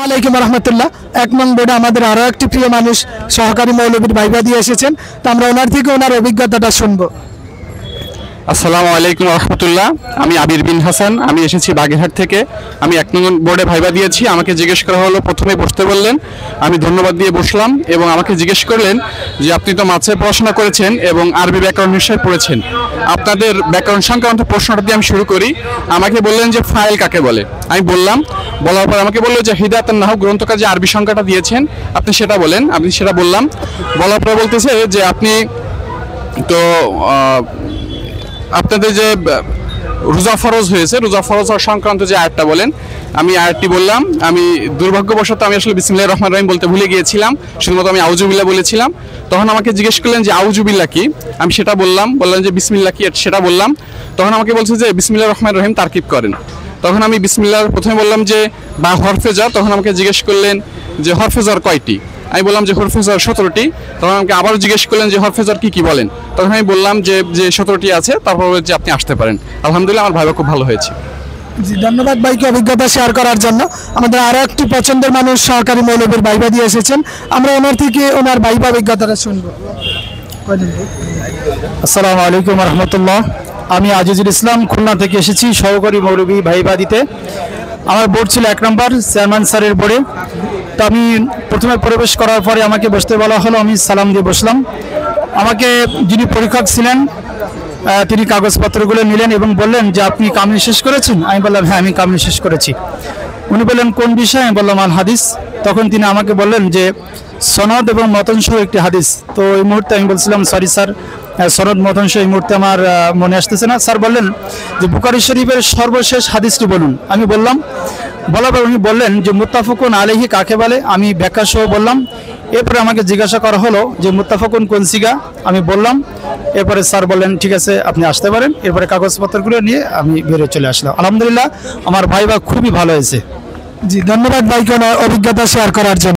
আলাইকুম রহমতুল্লাহ। 1 নং বোর্ডে আমাদের আরও একটি প্রিয় মানুষ সহকারী মৌলবীর ভাইবা দিয়ে এসেছেন, তো আমরা ওনার থেকে ওনার অভিজ্ঞতাটা শুনবো। আসসালামু আলাইকুম রহমতুল্লাহ। আমি আবির বিন হাসান, আমি এসেছি বাগেরহাট থেকে। আমি 1 নং বোর্ডে ভাইবা দিয়েছি। আমাকে জিজ্ঞেস করা হলো, প্রথমে বসতে বললেন, আমি ধন্যবাদ দিয়ে বসলাম এবং আমাকে জিজ্ঞেস করলেন যে আপনি তো মাছে পড়াশোনা করেছেন এবং আরবি ব্যাকরণ বিষয়ে পড়েছেন, আপনাদের ব্যাকরণ সংক্রান্ত প্রশ্নটা দিয়ে আমি শুরু করি। আমাকে বললেন যে ফাইল কাকে বলে। আমি বললাম, বলার পর আমাকে বললো যে হিদায়াতুন নাহু গ্রন্থকার যে আরবি সংখ্যাটা দিয়েছেন আপনি সেটা বলেন। আমি সেটা বললাম। বলার পর বলতেছে যে আপনি তো আপনাদের যে রোজা ফরজ হয়েছে, রোজা ফরজ সংক্রান্ত যে আয়াতটা বলেন। আমি আয়াতটি বললাম। আমি দুর্ভাগ্যবশত আমি আসলে বিসমিল্লাহির রহমানির রহিম বলতে ভুলে গিয়েছিলাম, শুধুমাত্র আমি আউযুবিল্লাহ বলেছিলাম। তখন আমাকে জিজ্ঞেস করলেন যে আউযুবিল্লাহ কি। আমি সেটা বললাম যে বিসমিল্লাহ কি সেটা বললাম। তখন আমাকে বলছে যে বিসমিল্লাহির রহমানির রহিম তারকিব করেন। তখন আমি বিসমিল্লাহর প্রথমে বললাম যে বা হরফে jar। তখন আমাকে জিজ্ঞেস করলেন যে হরফে jar কয়টি। আমি বললাম যে হরফে jar 17টি। তখন আমাকে আবার জিজ্ঞেস করলেন যে হরফে jar কি বলেন। তখন আমি বললাম যে 17টি আছে। তারপর যে আপনি আসতে পারেন। আলহামদুলিল্লাহ, আমার ভাইবা খুব ভালো হয়েছে। জি, ধন্যবাদ ভাইকে অভিজ্ঞতা শেয়ার করার জন্য। আমাদের আরও একটি পছন্দের মানুষ সহকারী মৌলবীর ভাইবা দিয়ে এসেছেন, আমরা ওনার থেকে ওনার ভাইবা অভিজ্ঞতাটা শুনবো। আসসালামু আলাইকুম রহমতুল্লাহ। আমি আজিজুল ইসলাম, খুলনা থেকে এসেছি সহকারী মৌলবী ভাইবা দিতে। আমার বোর্ড ছিল 1 নম্বর চেয়ারম্যান স্যারের বোর্ডে। তো আমি প্রথমে প্রবেশ করার পরে আমাকে বসতে বলা হলো, আমি সালাম দিয়ে বসলাম। আমাকে যিনি পরীক্ষক ছিলেন তিনি কাগজপত্রগুলো নিলেন এবং বললেন যে আপনি কামিল শেষ করেছেন। আমি বললাম হ্যাঁ, আমি কামিল শেষ করেছি। উনি বললেন কোন বিষয়ে। আমি বললাম আল হাদিস। তখন তিনি আমাকে বললেন যে সনদ এবং মতন সহ একটি হাদিস। তো এই মুহূর্তে আমি বলছিলাম সরি স্যার, সনদ মতন সহ এই মুহূর্তে আমার মনে আসতেছে না। স্যার বললেন যে বুখারী শরীফের সর্বশেষ হাদিসটি বলুন। আমি বললাম, বলার পর উনি বললেন যে মুত্তাফাকুন আলাইহি কাকে বলে। আমি ব্যাখ্যা সহ বললাম। এরপরে আমাকে জিজ্ঞাসা করা হলো যে মুত্তাফাকুন কোন সিগা। আমি বললাম। এরপরে স্যার বললেন ঠিক আছে আপনি আসতে পারেন। এরপরে কাগজপত্রগুলো নিয়ে আমি বেরিয়ে চলে আসলাম। আলহামদুলিল্লাহ, আমার ভাইবা খুবই ভালো হয়েছে। জি, ধন্যবাদ ভাইকে ওনার অভিজ্ঞতা শেয়ার করার জন্য।